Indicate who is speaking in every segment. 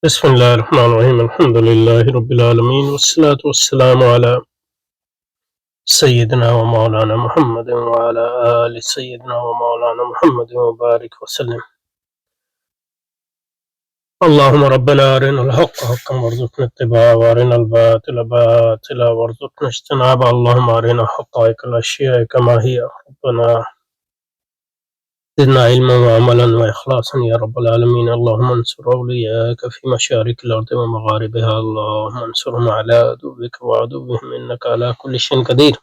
Speaker 1: بسم الله الرحمن الرحيم الحمد لله رب العالمين والصلاة والسلام على سيدنا ومولانا محمد وعلى آل سيدنا ومولانا محمد وبارك وسلم. اللهم ربنا أرنا الحق حقا وارزقنا اتباعه وأرنا الباطل باطلا وارزقنا اجتنابه. اللهم أرنا حقائق الأشياء كما هي. ربنا زدنا علما وعملا وإخلاصا يا رب العالمين. اللهم انصر أولياءك في مشارق الأرض ومغاربها. اللهم انصرهم على عدوك وعدوهم إنك على كل شيء قدير.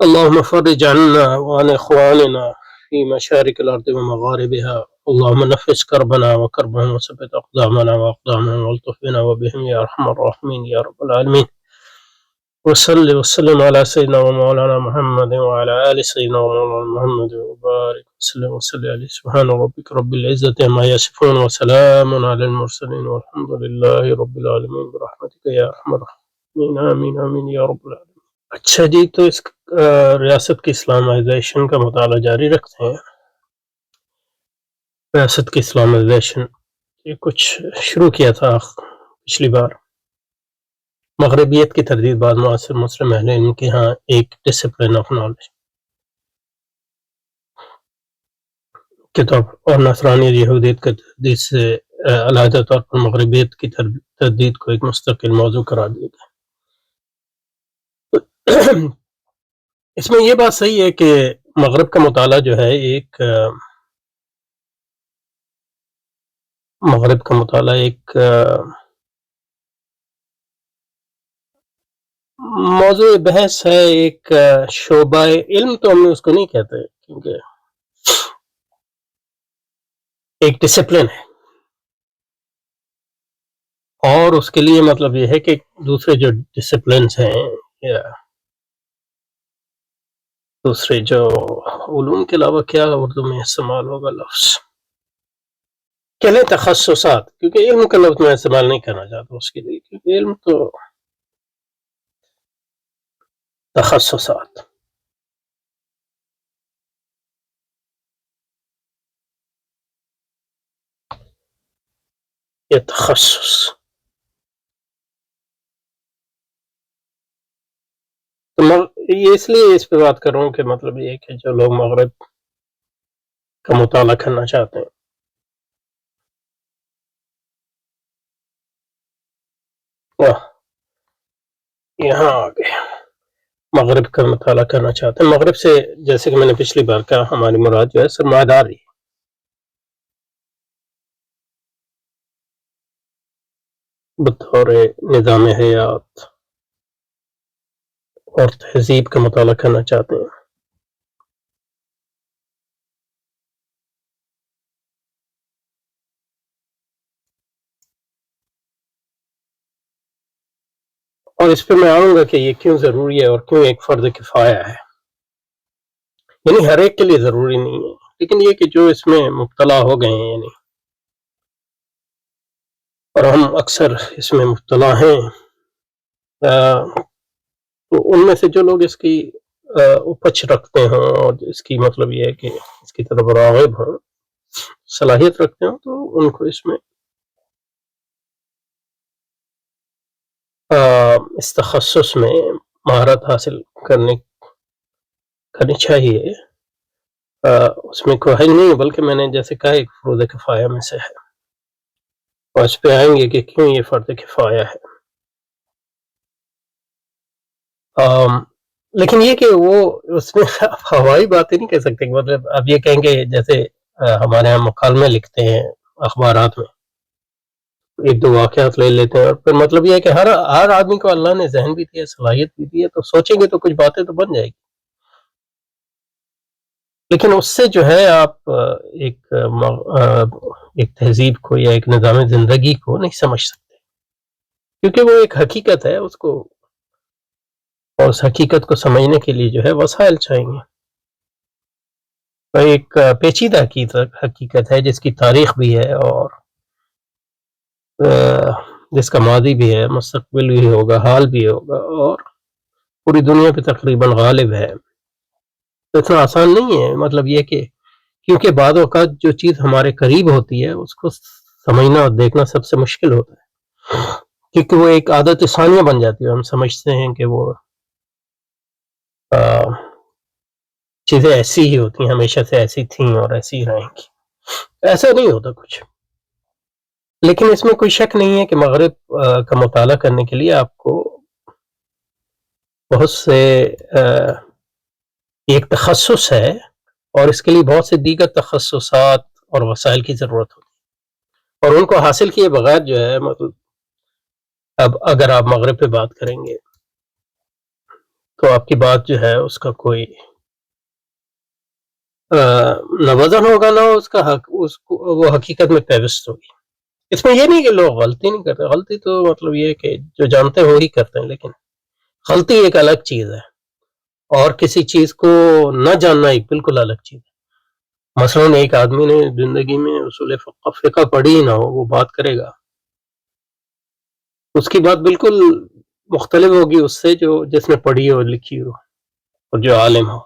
Speaker 1: اللهم فرج عنا وعن إخواننا في مشارق الأرض ومغاربها. اللهم نفس كربنا وكربهم وثبت أقدامنا وأقدامهم والطف بنا وبهم يا أرحم الراحمين يا رب العالمين. وصل وسلم على سيدنا ومولانا محمد وعلى آل سيدنا ومولانا محمد وبارك وسلم وسلم عليه. سبحان ربك رب العزة عما يصفون وسلام على المرسلين والحمد لله رب العالمين برحمتك يا أرحم الراحمين. آمين آمين يا رب العالمين. اچھا جی، تو اس ریاست کی اسلامائزیشن کا مطالعہ جاری رکھتے ہیں. ریاست کی اسلامائزیشن یہ کچھ شروع کیا تھا پچھلی بار. مغربیت کی تردید بعد معاصر مسلم اہل علم کے ہاں ایک ڈسپلن آف نالج کے طور پر اور نصرانیت یہودیت کا تردید سے علیحدہ طور پر مغربیت کی تردید کو ایک مستقل موضوع قرار دیا گیا. اس میں یہ بات صحیح ہے کہ مغرب کا مطالعہ جو ہے مغرب کا مطالعہ ایک موضوع بحث ہے، ایک شعبہ علم تو ہم اس کو نہیں کہتے، کیونکہ ایک ڈسپلن ہے، اور اس کے لیے مطلب یہ ہے کہ دوسرے جو ڈسپلنز ہیں یا دوسرے جو علوم کے علاوہ کیا اردو میں استعمال ہوگا لفظ، کہنے تخصصات، کیونکہ علم کا لفظ میں استعمال نہیں کرنا چاہتا اس کے لیے، کیونکہ علم تو تخصصات. یہ تخصص تو یہ اس لیے اس پہ بات کر رہا ہوں کہ مطلب یہ کہ جو لوگ مغرب کا مطالعہ کرنا چاہتے ہیں یہاں آگے مغرب کا مطالعہ کرنا چاہتے ہیں، مغرب سے جیسے کہ میں نے پچھلی بار کہا ہماری مراد جو ہے سرمایہ داری بطور نظام حیات اور تہذیب کا مطالعہ کرنا چاہتے ہیں. اور اس پہ میں آؤں گا کہ یہ کیوں ضروری ہے اور کیوں ایک فرض کفایہ ہے. یعنی ہر ایک کے لیے ضروری نہیں ہے، لیکن یہ کہ جو اس میں مبتلا ہو گئے ہیں یعنی اور ہم اکثر اس میں مبتلا ہیں، تو ان میں سے جو لوگ اس کی اپچ رکھتے ہیں اور اس کی مطلب یہ ہے کہ اس کی طرف راغب ہوں، صلاحیت رکھتے ہوں، تو ان کو اس میں اس تخصص میں مہارت حاصل کرنی چاہیے. اس میں کوئی حل نہیں، بلکہ میں نے جیسے کہا ایک فرض کفایہ میں سے ہے، اور اس پہ آئیں گے کہ کیوں یہ فرض کفایہ ہے. لیکن یہ کہ وہ اس میں ہوائی باتیں نہیں کہہ سکتے، مطلب اب یہ کہیں گے جیسے ہمارے ہاں مکالمے لکھتے ہیں اخبارات میں، ایک دو واقعات لے لیتے ہیں، اور پھر مطلب یہ ہے کہ ہر آدمی کو اللہ نے ذہن بھی دیا، صلاحیت بھی دی ہے، تو سوچیں گے تو کچھ باتیں تو بن جائے گی. لیکن اس سے جو ہے آپ ایک تہذیب کو یا ایک نظام زندگی کو نہیں سمجھ سکتے، کیونکہ وہ ایک حقیقت ہے، اس کو اور اس حقیقت کو سمجھنے کے لیے جو ہے وسائل چاہیے. ایک پیچیدہ حقیقت ہے جس کی تاریخ بھی ہے اور جس کا ماضی بھی ہے، مستقبل بھی ہوگا، حال بھی ہوگا، اور پوری دنیا پہ تقریباً غالب ہے. تو اتنا آسان نہیں ہے، مطلب یہ کہ کیونکہ بعض اوقات جو چیز ہمارے قریب ہوتی ہے اس کو سمجھنا اور دیکھنا سب سے مشکل ہوتا ہے، کیونکہ وہ ایک عادت ثانیہ بن جاتی ہے. ہم سمجھتے ہیں کہ وہ چیزیں ایسی ہی ہوتی ہیں، ہمیشہ سے ایسی تھیں اور ایسی ہی رہیں گی. ایسا نہیں ہوتا کچھ. لیکن اس میں کوئی شک نہیں ہے کہ مغرب کا مطالعہ کرنے کے لیے آپ کو بہت سے ایک تخصص ہے، اور اس کے لیے بہت سے دیگر تخصصات اور وسائل کی ضرورت ہوتی ہے، اور ان کو حاصل کیے بغیر جو ہے مطلب اب اگر آپ مغرب پہ بات کریں گے تو آپ کی بات جو ہے اس کا کوئی نہ وزن ہوگا، نہ اس کا حق وہ حقیقت میں پیوست ہوگی. اس میں یہ نہیں کہ لوگ غلطی نہیں کرتے، غلطی تو مطلب یہ کہ جو جانتے ہیں وہی کرتے ہیں، لیکن غلطی ایک الگ چیز ہے اور کسی چیز کو نہ جاننا ایک بالکل الگ چیز ہے. مثلاً ایک آدمی نے زندگی میں اصول فقہ پڑھی ہی نہ ہو، وہ بات کرے گا، اس کی بات بالکل مختلف ہوگی اس سے جو جس نے پڑھی ہو، لکھی ہو اور جو عالم ہو.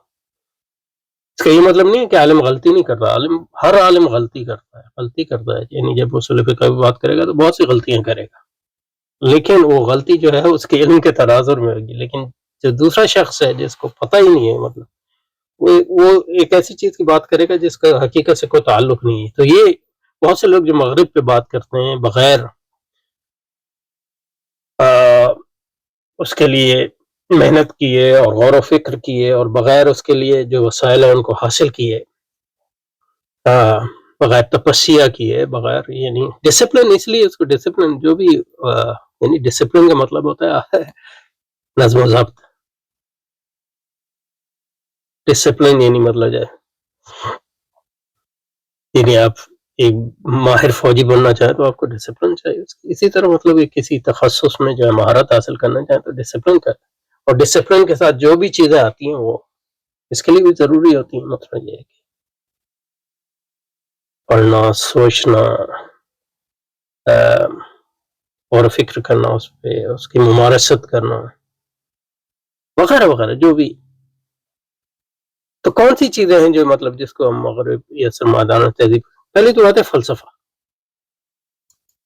Speaker 1: اس کا یہ مطلب نہیں ہے کہ عالم غلطی نہیں کرتا. ہر عالم غلطی کرتا ہے، یعنی جب اصول فقہ کی بات کرے گا تو بہت سی غلطیاں کرے گا، لیکن وہ غلطی جو ہے اس کے علم کے تناظر میں ہوگی. لیکن جو دوسرا شخص ہے جس کو پتہ ہی نہیں ہے، مطلب وہ ایک ایسی چیز کی بات کرے گا جس کا حقیقت سے کوئی تعلق نہیں ہے. تو یہ بہت سے لوگ جو مغرب پہ بات کرتے ہیں بغیر اس کے لیے محنت کیے اور غور و فکر کیے اور بغیر اس کے لیے جو وسائل ہیں ان کو حاصل کیے، بغیر تپسیا کیے، بغیر یعنی ڈسپلن، اس لیے اس کو ڈسپلن جو بھی یعنی ڈسپلن کا مطلب ہوتا ہے نظم و ضبط. ڈسپلن یعنی مطلب ہے یعنی آپ ایک ماہر فوجی بننا چاہیں تو آپ کو ڈسپلن چاہیے. اسی طرح مطلب کسی تخصص میں جو ہے مہارت حاصل کرنا چاہیں تو ڈسپلن کریں، اور ڈسپلن کے ساتھ جو بھی چیزیں آتی ہیں وہ اس کے لیے بھی ضروری ہوتی ہیں. مطلب یہ ہے کہ پڑھنا، سوچنا اور فکر کرنا، اس پہ اس کی ممارست کرنا وغیرہ وغیرہ جو بھی. تو کون سی چیزیں ہیں جو مطلب جس کو ہم مغرب یا سرمایدانہ تہذیب، پہلے تو آتا ہے فلسفہ.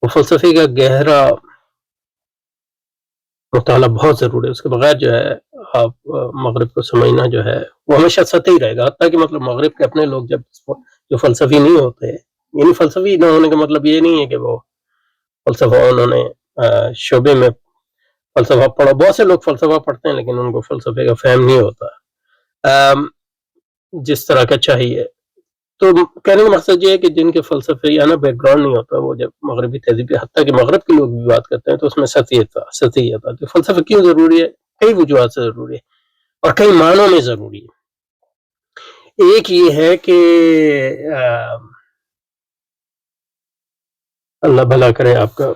Speaker 1: وہ فلسفے کا گہرا مطالعہ بہت ضروری ہے، اس کے بغیر جو ہے آپ مغرب کو سمجھنا جو ہے وہ ہمیشہ سطحی رہے گا. حتیٰ کہ مطلب مغرب کے اپنے لوگ جب جو فلسفی نہیں ہوتے، یعنی فلسفی نہ ہونے کا مطلب یہ نہیں ہے کہ وہ فلسفہ انہوں نے شعبے میں فلسفہ پڑھا. بہت سے لوگ فلسفہ پڑھتے ہیں لیکن ان کو فلسفے کا فہم نہیں ہوتا جس طرح کا چاہیے. تو کہنے کا مقصد یہ ہے کہ جن کے فلسفیانہ بیک گراؤنڈ نہیں ہوتا، وہ جب مغربی تہذیب، حتیٰ کہ مغرب کے لوگ بھی بات کرتے ہیں تو اس میں سطحیت آتی ہے. فلسفہ کیوں ضروری ہے؟ کئی وجوہات سے ضروری ہے اور کئی معنوں میں ضروری ہے. ایک یہ ہے کہ اللہ بھلا کرے آپ کا،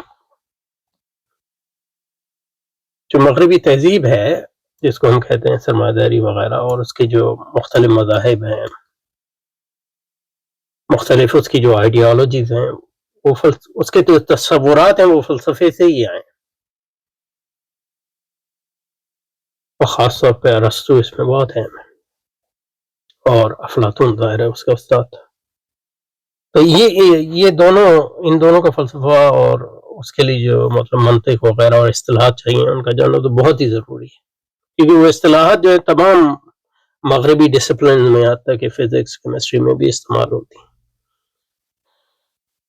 Speaker 1: جو مغربی تہذیب ہے جس کو ہم کہتے ہیں سرمایہ داری وغیرہ، اور اس کے جو مختلف مذاہب ہیں، مختلف اس کی جو آئیڈیالوجیز ہیں، وہ اس کے جو تصورات ہیں وہ فلسفے سے ہی آئے. اور خاص طور پہ ارسطو اس میں بہت اہم ہے، اور افلاطون ظاہر ہے اس کا استاد. تو یہ دونوں، ان دونوں کا فلسفہ اور اس کے لیے جو مطلب منطق وغیرہ اور اصطلاحات چاہیے ان کا جاننا تو بہت ہی ضروری ہے، کیونکہ وہ اصطلاحات جو ہے تمام مغربی ڈسپلن میں آتا ہے کہ فزکس، کیمسٹری میں بھی استعمال ہوتی ہیں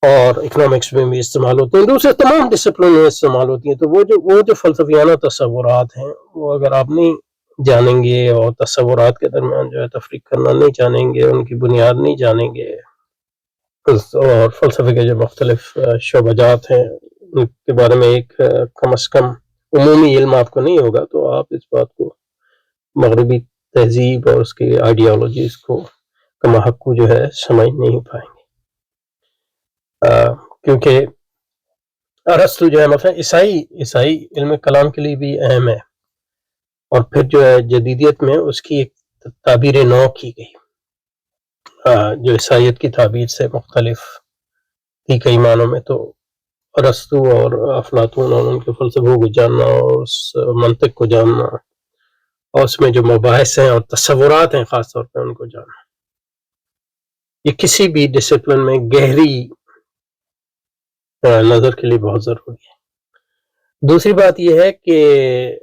Speaker 1: اور اکنامکس میں بھی استعمال ہوتی ہیں، دوسرے تمام ڈسپلن میں استعمال ہوتی ہیں. تو وہ جو فلسفیانہ تصورات ہیں وہ اگر آپ نہیں جانیں گے اور تصورات کے درمیان جو ہے تفریق کرنا نہیں جانیں گے، ان کی بنیاد نہیں جانیں گے، اور فلسفے کے جو مختلف شعبہ جات ہیں ان کے بارے میں ایک کم از کم عمومی علم آپ کو نہیں ہوگا، تو آپ اس بات کو مغربی تہذیب اور اس کی آئیڈیالوجیز کو کما حق جو ہے سمجھ نہیں پائیں گے. کیونکہ ارسطو جو ہے مثلا عیسائی علم کلام کے لیے بھی اہم ہے، اور پھر جو ہے جدیدیت میں اس کی ایک تعبیر نو کی گئی جو عیسائیت کی تعبیر سے مختلف تھی کئی معنوں میں. تو ارسطو اور افلاطون اور ان کے فلسفوں کو جاننا اور اس منطق کو جاننا اور اس میں جو مباحث ہیں اور تصورات ہیں خاص طور پہ ان کو جاننا، یہ کسی بھی ڈسپلن میں گہری نظر کے لیے بہت ضروری ہے۔ دوسری بات یہ ہے کہ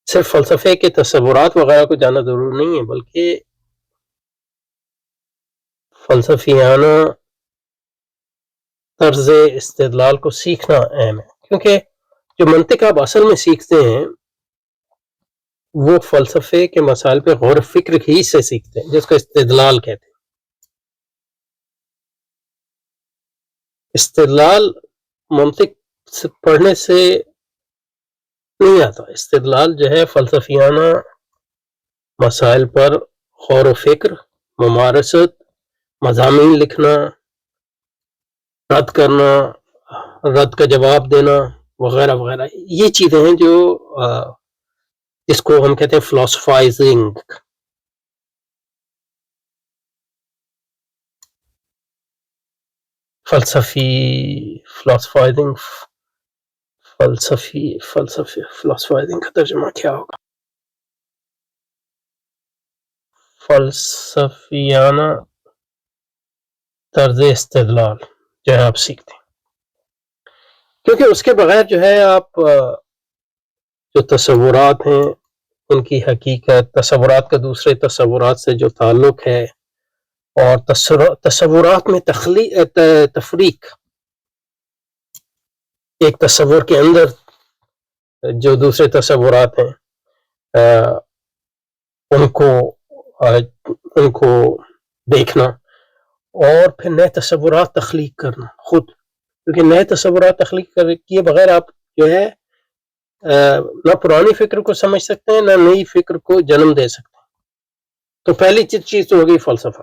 Speaker 1: صرف فلسفے کے تصورات وغیرہ کو جاننا ضروری نہیں ہے، بلکہ فلسفیانہ طرز استدلال کو سیکھنا اہم ہے، کیونکہ جو منطق آپ اصل میں سیکھتے ہیں وہ فلسفے کے مسائل پہ غور و فکر ہی سے سیکھتے ہیں، جس کو استدلال کہتے ہیں۔ استدلال منطق پڑھنے سے نہیں آتا، استدلال جو ہے فلسفیانہ مسائل پر غور و فکر، ممارست، مضامین لکھنا، رد کرنا، رد کا جواب دینا وغیرہ وغیرہ، یہ چیزیں ہیں جو جس کو ہم کہتے ہیں فلاسفائزنگ۔ فلاسفائزنگ کا ترجمہ کیا ہوگا؟ فلسفیانہ طرز استدلال جو ہے آپ سیکھتے ہیں، کیونکہ اس کے بغیر جو ہے آپ جو تصورات ہیں ان کی حقیقت، تصورات کا دوسرے تصورات سے جو تعلق ہے، اور تصورات میں تفریق، ایک تصور کے اندر جو دوسرے تصورات ہیں ان کو دیکھنا، اور پھر نئے تصورات تخلیق کرنا خود، کیونکہ نئے تصورات تخلیق کیے بغیر آپ جو ہے نہ پرانی فکر کو سمجھ سکتے ہیں، نہ نئی فکر کو جنم دے سکتے ہیں۔ تو پہلی چیز تو ہوگی فلسفہ۔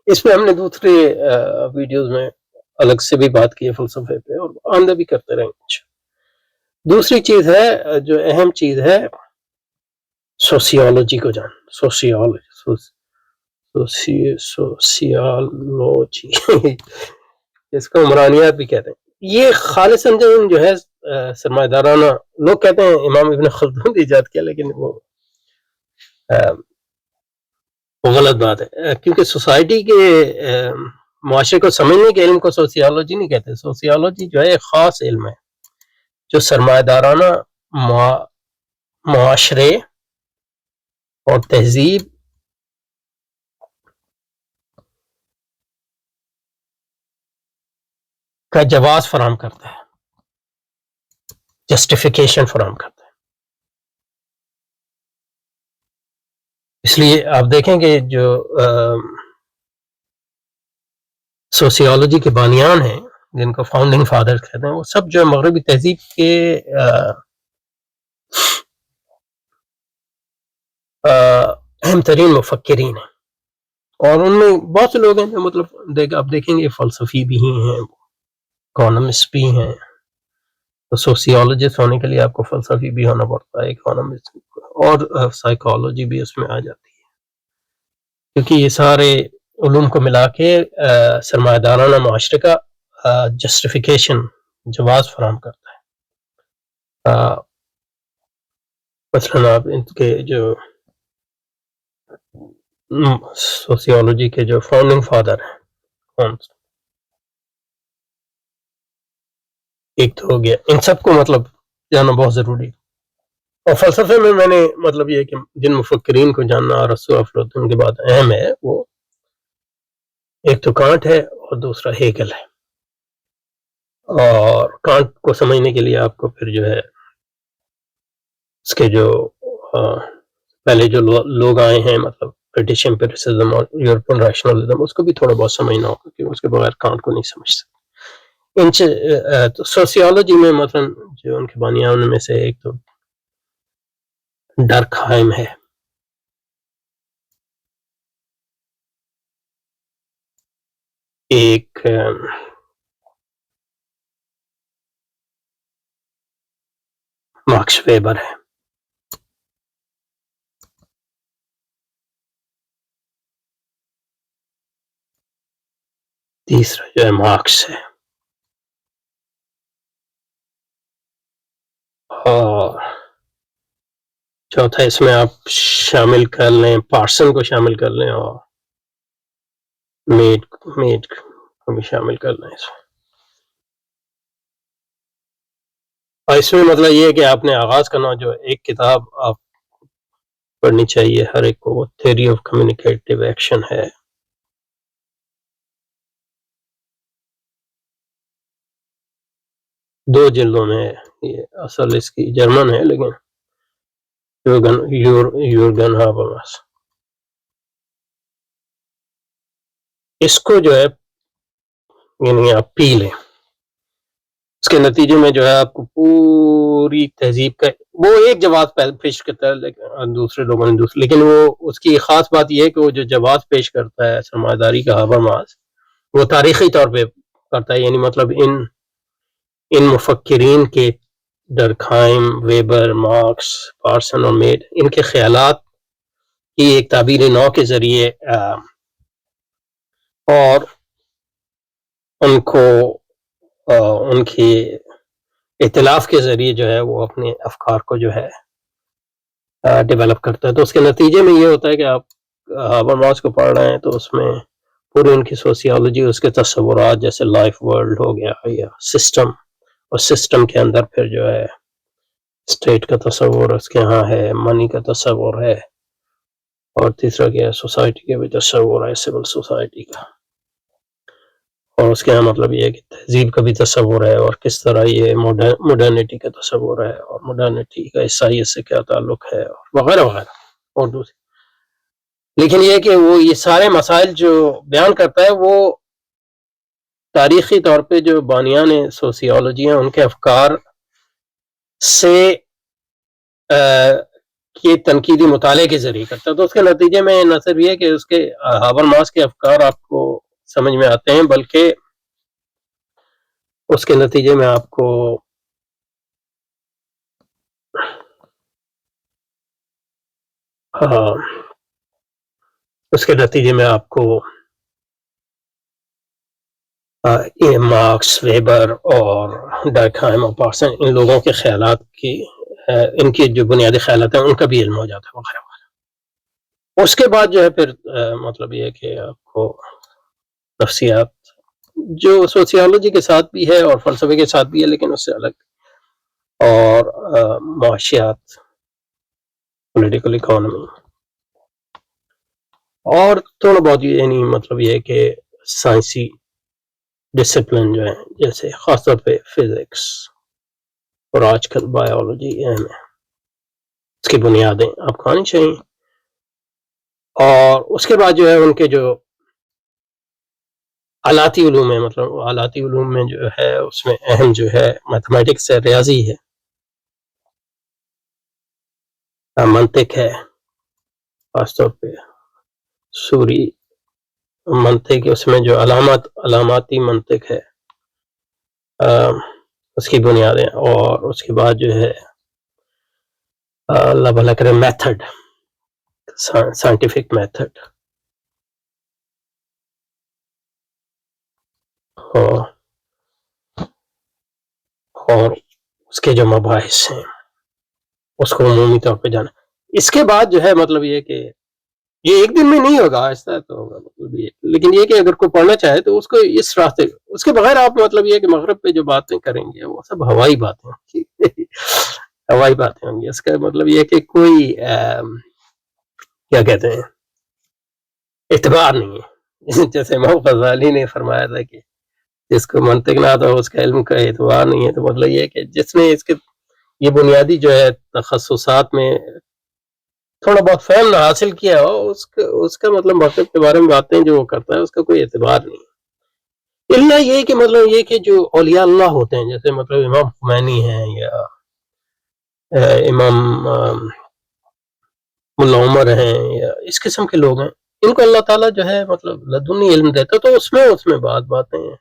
Speaker 1: اس پہ ہم نے دوسرے ویڈیوز میں الگ سے بھی بات کی ہے فلسفے پہ، اور آئندہ بھی کرتے رہیں گے۔ دوسری چیز ہے جو اہم چیز ہے، سوسیالوجی کو جان، سوسیالوجی اس کو عمرانیات بھی کہتے ہیں۔ یہ خالصاً جو ہے سرمایہ دارانہ، لوگ کہتے ہیں امام ابن خلدون نے ایجاد کیا، لیکن وہ غلط بات ہے، کیونکہ سوسائٹی کے معاشرے کو سمجھنے کے علم کو سوسیالوجی نہیں کہتے۔ سوسیالوجی جو ہے ایک خاص علم ہے جو سرمایہ دارانہ معاشرے اور تہذیب کا جواز فراہم کرتا ہے، جسٹیفیکیشن فراہم کرتا ہے۔ اس لیے آپ دیکھیں کہ جو سوسیالوجی کے بانیان ہیں، جن کو فاؤنڈنگ فادر کہتے ہیں، وہ سب جو مغربی تہذیب کے اہم ترین مفکرین ہیں، اور ان میں بہت سے لوگ ہیں جو مطلب آپ دیکھیں گے فلسفی بھی ہیں، اکانومسٹ بھی ہیں۔ تو سوسیالوجسٹ ہونے کے لیے آپ کو فلسفی بھی ہونا پڑتا ہے، اکانومسٹ، اور سائیکالوجی بھی اس میں آ جاتی ہے، کیونکہ یہ سارے علوم کو ملا کے سرمایہ دارانہ معاشرے کا جسٹیفیکیشن، جواز فراہم کرتا ہے۔ مثلاً آپ ان کے جو سوسیالوجی کے جو فاؤنڈنگ فادر ہیں، ایک تو ہو گیا، ان سب کو مطلب جاننا بہت ضروری ہے۔ اور فلسفے میں نے مطلب یہ کہ جن مفکرین کو جاننا ارسطو، افلاطون کے بعد اہم ہے، وہ ایک تو کانٹ ہے اور دوسرا ہیگل ہے۔ اور کانٹ کو سمجھنے کے لیے آپ کو پھر جو ہے اس کے جو پہلے جو لوگ آئے ہیں، مطلب برٹش امپیریسزم اور یورپین ریشنلزم، اس کو بھی تھوڑا بہت سمجھنا ہوگا، کیونکہ اس کے بغیر کانٹ کو نہیں سمجھ سکتے۔ سوسیالوجی میں مثلا جو ان کے بانیان میں سے ایک تو ڈرکہائم ہے، ایک ماکس ویبر ہے، تیسرا جو ہے مارکس ہے، اور چوتھا اس میں آپ شامل کر لیں پارسن کو، شامل کر لیں، اور میڈ ہمیں شامل کر لیں اس میں. اور اس میں مطلب یہ ہے کہ آپ نے آغاز کرنا جو ایک کتاب آپ پڑھنی چاہیے ہر ایک کو، تھیوری آف کمیونیکیٹو ایکشن ہے. دو جلدوں میں ہے یہ، اصل اس کی جرمن ہے لیکن یورگن ہابرماس. اس کو جو ہے یعنی آپ پی لیں، اس کے نتیجے میں جو ہے آپ کو پوری تہذیب کا وہ ایک جواز پیش کرتا ہے لیکن دوسرے لوگوں نے دوسرے، لیکن وہ اس کی خاص بات یہ ہے کہ وہ جو جواز پیش کرتا ہے سرمایہ داری کا ہابرماس، وہ تاریخی طور پہ کرتا ہے. یعنی مطلب ان مفکرین کے ڈرکھائم، ویبر، مارکس، پارسن اور میڈ، ان کے خیالات کی ایک تعبیر نو کے ذریعے اور ان کو ان کی ائتلاف کے ذریعے جو ہے وہ اپنے افکار کو جو ہے ڈیولپ کرتا ہے. تو اس کے نتیجے میں یہ ہوتا ہے کہ آپ ہابرماس کو پڑھ رہے ہیں تو اس میں پوری ان کی سوسیالوجی، اس کے تصورات جیسے لائف ورلڈ ہو گیا یا سسٹم، اور سسٹم کے اندر پھر جو ہے اسٹیٹ کا تصور اس کے ہاں ہے، منی کا تصور ہے، اور تیسرا کیا ہے سوسائٹی کا بھی تصور ہے، سول سوسائٹی کا. اور اس کے یہاں مطلب یہ ہے کہ تہذیب کا بھی تصور ہے، اور کس طرح یہ مڈرنٹی کا تصور ہے، اور مڈرنٹی کا عیسائیت سے کیا تعلق ہے، وغیرہ وغیرہ. اور دوسری لیکن یہ کہ وہ یہ سارے مسائل جو بیان کرتا ہے وہ تاریخی طور پہ جو بانیان سوسیالوجی ہیں ان کے افکار سے کے تنقیدی مطالعے کے ذریعے کرتا ہے. تو اس کے نتیجے میں نہ صرف یہ کہ اس کے ہابرماس کے افکار آپ کو سمجھ میں آتے ہیں، بلکہ اس کے نتیجے میں آپ کو مارکس، ویبر اور ڈرکھائم اور پارسن، ان لوگوں کے خیالات کی ان کی جو بنیادی خیالات ہیں ان کا بھی علم ہو جاتا ہے وغیرہ وغیرہ. اس کے بعد جو ہے پھر مطلب یہ کہ آپ کو نفسیات جو سوسیالوجی کے ساتھ بھی ہے اور فلسفے کے ساتھ بھی ہے لیکن اس سے الگ، اور معاشیات، پولیٹیکل اکانومی، اور تھوڑا بہت یعنی مطلب یہ ہے کہ سائنسی ڈسپلن جو ہیں جیسے خاص طور پہ فزکس اور آج کل بایولوجی اہم ہے، اس کی بنیادیں آپ کو آنی چاہیے. اور اس کے بعد جو ہے ان کے جو آلاتی علوم ہے، مطلب آلاتی علوم میں جو ہے اس میں اہم جو ہے میتھمیٹکس ہے، ریاضی ہے، منطق ہے، خاص طور پہ سوری منطق، اس میں جو علاماتی منطق ہے اس کی بنیادیں. اور اس کے بعد جو ہے اللہ بھلا کرے میتھڈ، سائنٹیفک میتھڈ، اور اس کے جو مباحث ہیں اس کو عمومی طور پہ جانا. اس کے بعد جو ہے مطلب یہ کہ یہ ایک دن میں نہیں ہوگا، آہستہ تو ہوگا مطلب یہ، لیکن یہ کہ اگر کوئی پڑھنا چاہے تو اس کو اس راستے، اس کے بغیر آپ مطلب یہ کہ مغرب پہ جو باتیں کریں گے وہ سب ہوائی باتیں ہوں گی ہوائی باتیں ہوں گی. اس کا مطلب یہ کہ کوئی کیا کہتے ہیں اعتبار نہیں ہے. جیسے امام غزالی نے فرمایا تھا کہ جس کو منطق نہ آتا اس کا علم کا اعتبار نہیں ہے. تو مطلب یہ کہ جس نے اس کے یہ بنیادی جو ہے تخصصات میں تھوڑا بہت فہم نہ حاصل کیا ہو، اس کا مطلب مغرب کے بارے میں باتیں جو وہ کرتا ہے اس کا کوئی اعتبار نہیں ہے. اللہ یہ کہ مطلب یہ کہ جو اولیاء اللہ ہوتے ہیں جیسے مطلب امام خمینی ہیں یا امام ملا عمر ہیں یا اس قسم کے لوگ ہیں، ان کو اللہ تعالیٰ جو ہے مطلب لدنی علم دیتا، تو اس میں باتیں ہیں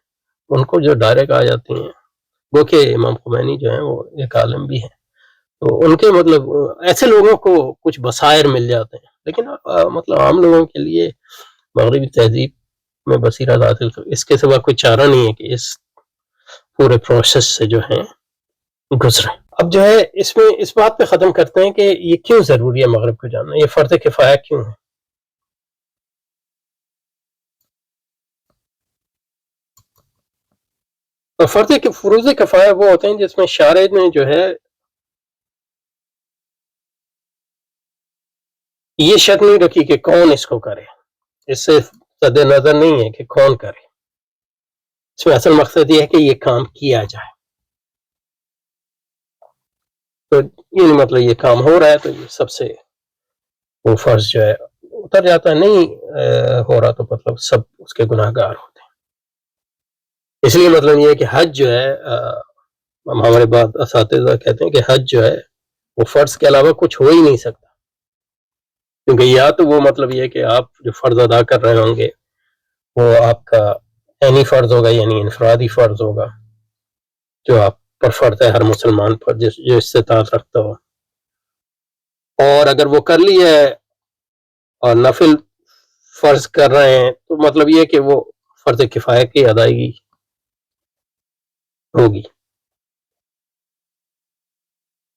Speaker 1: ان کو جو ڈائریکٹ آ جاتی ہیں. وہ کہ امام خمینی جو ہیں وہ ایک عالم بھی ہیں، تو ان کے مطلب ایسے لوگوں کو کچھ بصائر مل جاتے ہیں. لیکن مطلب عام لوگوں کے لیے مغربی تہذیب میں بصیرت حاصل اس کے سوا کوئی چارہ نہیں ہے کہ اس پورے پروسیس سے جو ہیں گزرے. اب جو ہے اس میں اس بات پہ ختم کرتے ہیں کہ یہ کیوں ضروری ہے مغرب کو جاننا، یہ فرض کفایہ کیوں ہے. اور فروض کفایہ وہ ہوتے ہیں جس میں شارع نے جو ہے یہ شرط نہیں رکھی کہ کون اس کو کرے، اس سے صد نظر نہیں ہے کہ کون کرے، اس میں اصل مقصد یہ ہے کہ یہ کام کیا جائے. تو یہ مطلب یہ کام ہو رہا ہے تو یہ سب سے وہ فرض جو ہے اتر جاتا ہے، نہیں ہو رہا تو مطلب سب اس کے گناہ گار ہوتے ہیں. اس لیے مطلب یہ ہے کہ حج جو ہے ہمارے بعض اساتذہ کہتے ہیں کہ حج جو ہے وہ فرض کے علاوہ کچھ ہو ہی نہیں سکتا، کیونکہ یا تو وہ مطلب یہ کہ آپ جو فرض ادا کر رہے ہوں گے وہ آپ کا عینی فرض ہوگا، یعنی انفرادی فرض ہوگا جو آپ پر فرض ہے ہر مسلمان پر جو استطاعت رکھتا ہو. اور اگر وہ کر لی ہے اور نفل فرض کر رہے ہیں تو مطلب یہ کہ وہ فرض کفایہ کی ادائیگی ہوگی،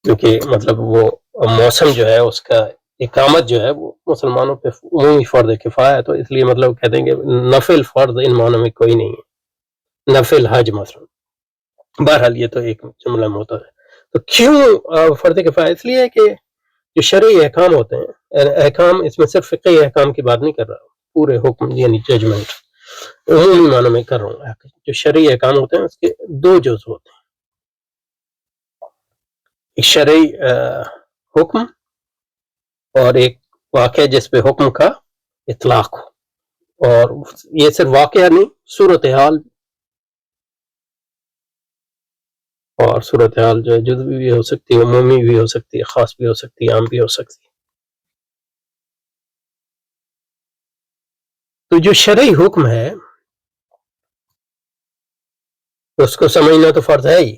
Speaker 1: کیونکہ مطلب وہ موسم جو ہے اس کا اقامت جو ہے وہ مسلمانوں پہ عمومی فرض کفایہ ہے، تو اس لیے مطلب کہتے ہیں کہ نفل فرض ان معنوں میں کوئی نہیں ہے، نفل حج مثلا. بہرحال یہ تو ایک جملہ ہوتا ہے. تو کیوں فرض کفایہ؟ اس لیے کہ جو شرعی احکام ہوتے ہیں، احکام اس میں صرف فقہی احکام کی بات نہیں کر رہا ہوں، پورے حکم یعنی ججمنٹ عمومی معنوں میں کر رہا ہوں. جو شرعی احکام ہوتے ہیں اس کے دو جز ہوتے ہیں، ایک شرعی حکم اور ایک واقعہ جس پہ حکم کا اطلاق ہو. اور یہ صرف واقعہ نہیں، صورتحال، اور صورتحال جو ہے جزوی بھی ہو سکتی ہے، عمومی بھی ہو سکتی ہے، خاص بھی ہو سکتی ہے، عام بھی ہو سکتی ہے. تو جو شرعی حکم ہے اس کو سمجھنا تو فرض ہے ہی،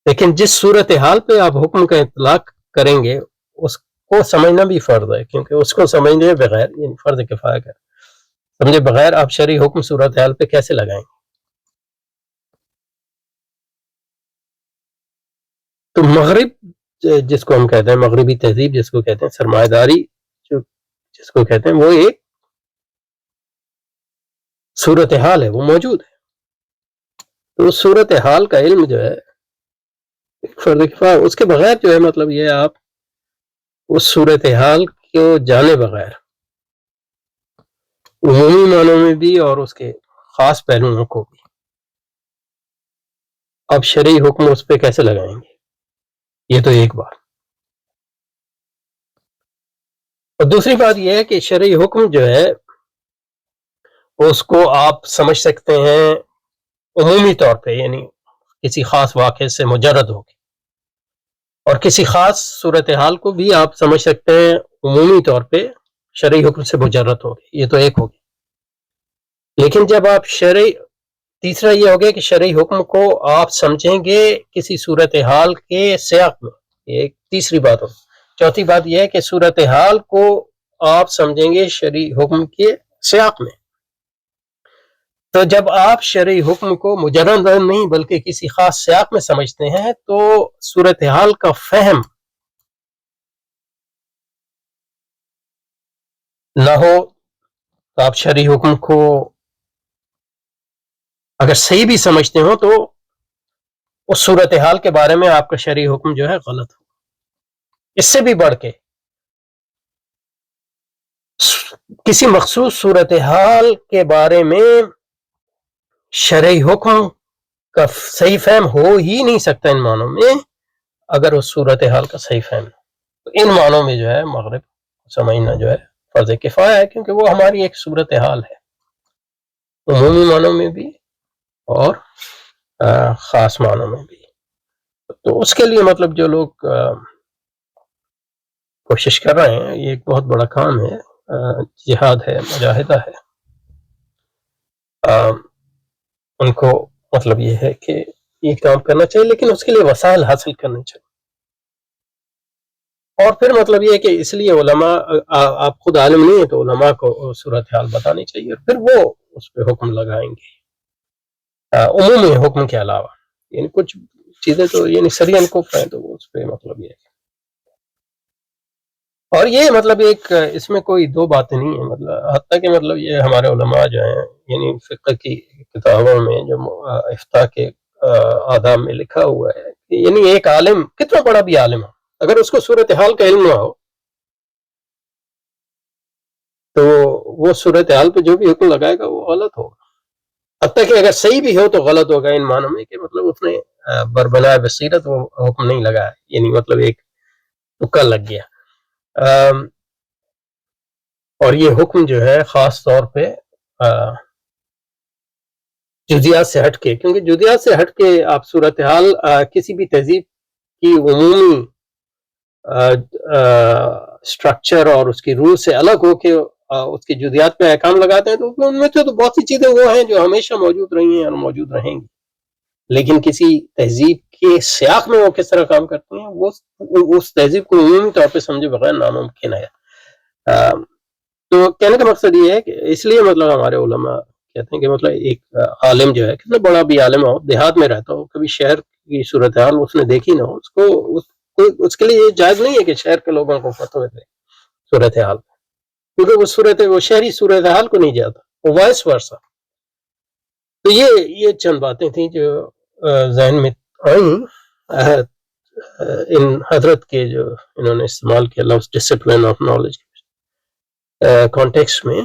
Speaker 1: لیکن جس صورتحال پہ آپ حکم کا اطلاق کریں گے اس کو سمجھنا بھی فرض ہے، کیونکہ اس کو سمجھنے بغیر یعنی فرض کفایہ کا سمجھے بغیر آپ شرعی حکم صورتحال پہ کیسے لگائیں گے؟ تو مغرب جس کو ہم کہتے ہیں، مغربی تہذیب جس کو کہتے ہیں، سرمایہ داری جس کو کہتے ہیں، وہ ایک صورتحال ہے، وہ موجود ہے. تو اس صورتحال کا علم جو ہے فرض کفایہ، اس کے بغیر جو ہے مطلب یہ آپ اس صورتحال کو جانے بغیر عمومی معنوں میں بھی اور اس کے خاص پہلوؤں کو بھی اب شرعی حکم اس پہ کیسے لگائیں گے؟ یہ تو ایک بات. اور دوسری بات یہ ہے کہ شرعی حکم جو ہے اس کو آپ سمجھ سکتے ہیں عمومی طور پہ، یعنی کسی خاص واقعے سے مجرد ہوگی، اور کسی خاص صورتحال کو بھی آپ سمجھ سکتے ہیں عمومی طور پہ شرعی حکم سے مجرد ہوگی. یہ تو ایک ہوگی. لیکن جب آپ تیسرا یہ ہو گیا کہ شرعی حکم کو آپ سمجھیں گے کسی صورتحال کے سیاق میں، یہ ایک تیسری بات ہوگی. چوتھی بات یہ ہے کہ صورتحال کو آپ سمجھیں گے شرعی حکم کے سیاق میں. تو جب آپ شرعی حکم کو مجرد نہیں بلکہ کسی خاص سیاق میں سمجھتے ہیں تو صورتحال کا فہم نہ ہو تو آپ شرعی حکم کو اگر صحیح بھی سمجھتے ہو تو اس صورتحال کے بارے میں آپ کا شرعی حکم جو ہے غلط ہو. اس سے بھی بڑھ کے کسی مخصوص صورتحال کے بارے میں شرعی حکم کا صحیح فہم ہو ہی نہیں سکتا ان معنوں میں اگر اس صورتحال کا صحیح فہم. تو ان معنوں میں جو ہے مغرب سمجھنا جو ہے فرض کفایہ ہے، کیونکہ وہ ہماری ایک صورتحال ہے، عمومی معنوں میں بھی اور خاص معنوں میں بھی. تو اس کے لیے مطلب جو لوگ کوشش کر رہے ہیں، یہ ایک بہت بڑا کام ہے، جہاد ہے، مجاہدہ ہے. ان کو مطلب یہ ہے کہ یہ کام کرنا چاہیے، لیکن اس کے لیے وسائل حاصل کرنے چاہیے. اور پھر مطلب یہ ہے کہ اس لیے علماء، آپ خود عالم نہیں ہیں تو علماء کو صورتحال بتانی چاہیے، اور پھر وہ اس پہ حکم لگائیں گے عمومی حکم کے علاوہ. یعنی کچھ چیزیں تو یعنی سرین کو پائیں تو اس پہ مطلب یہ ہے. اور یہ مطلب ایک اس میں کوئی دو باتیں نہیں ہیں، مطلب حتیٰ کہ مطلب یہ ہمارے علماء جو ہیں یعنی فقہ کی کتابوں میں جو افتاء کے آداب میں لکھا ہوا ہے کہ یعنی ایک عالم کتنا بڑا بھی عالم ہو، اگر اس کو صورتحال کا علم نہ ہو تو وہ صورتحال پہ جو بھی حکم لگائے گا وہ غلط ہوگا، حتیٰ کہ اگر صحیح بھی ہو تو غلط ہوگا ان معنوں میں کہ مطلب اس نے بربنائے بصیرت وہ حکم نہیں لگایا، یعنی مطلب ایک تکا لگ گیا۔ اور یہ حکم جو ہے خاص طور پہ جزیات سے ہٹ کے، کیونکہ جزیات سے ہٹ کے آپ صورتحال کسی بھی تہذیب کی عمومی اسٹرکچر اور اس کی روح سے الگ ہو کے اس کی جزیات پہ احکام لگاتے ہیں تو ان میں تو بہت سی چیزیں وہ ہیں جو ہمیشہ موجود رہی ہیں اور موجود رہیں گی، لیکن کسی تہذیب کے سیاق میں وہ کس طرح کام کرتے ہیں وہ اس تہذیب کو عمومی طور پہ سمجھے بغیر ناممکن ہے۔ تو کہنے کا مقصد یہ ہے کہ اس لیے مطلب ہمارے علماء کہتے ہیں کہ مطلب ایک عالم جو ہے کتنا بڑا بھی عالم ہو، دیہات میں رہتا ہو، کبھی شہر کی صورتحال اس نے دیکھی نہ ہو، اس کے لیے یہ جائز نہیں ہے کہ شہر کے لوگوں کو فتوی دے صورتحال، کیونکہ وہ شہری صورتحال کو نہیں جاتا، وہ وائس ورثہ۔ تو یہ چند باتیں تھیں جو ذہن میں آئیں ان حضرت کے جو انہوں نے استعمال کیا لفظ ڈسپلن آف نالج کانٹیکسٹ میں۔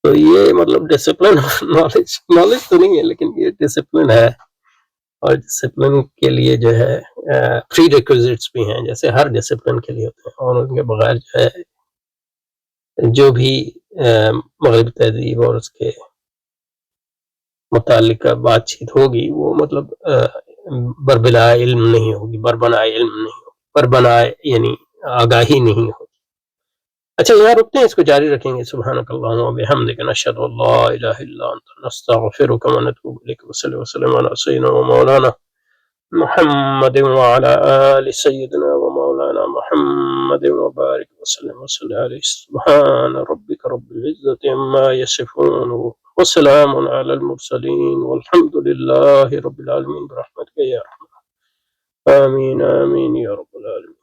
Speaker 1: تو یہ مطلب ڈسپلن آف نالج تو نہیں ہے، لیکن یہ ڈسپلن ہے، اور ڈسپلن کے لیے جو ہے پری ریکوزٹس بھی ہیں جیسے ہر ڈسپلن کے لیے ہوتے ہیں، اور ان کے بغیر جو ہے جو بھی مغربی تہذیب اور اس کے متعلقہ بات چیت ہوگی وہ مطلب بربلا علم نہیں ہوگی، بربنا علم نہیں ہوگی، بربنا یعنی آگاہی نہیں ہوگی۔ اچھا یہاں رکتے ہیں، اس کو جاری رکھیں گے۔ سبحانک اللہم و بحمدک، نشہد ان لا الہ الا انت، نستغفرک و نتوب الیک، وصلی وسلم علی سیدنا و مولانا محمد وعلى آل سيدنا ومولانا محمد وبارك وسلم وصل عليه، سبحان ربك رب العزة عما يصفون وسلام على المرسلين والحمد لله رب العالمين برحمتك يا رحمن، آمين آمين يا رب العالمين۔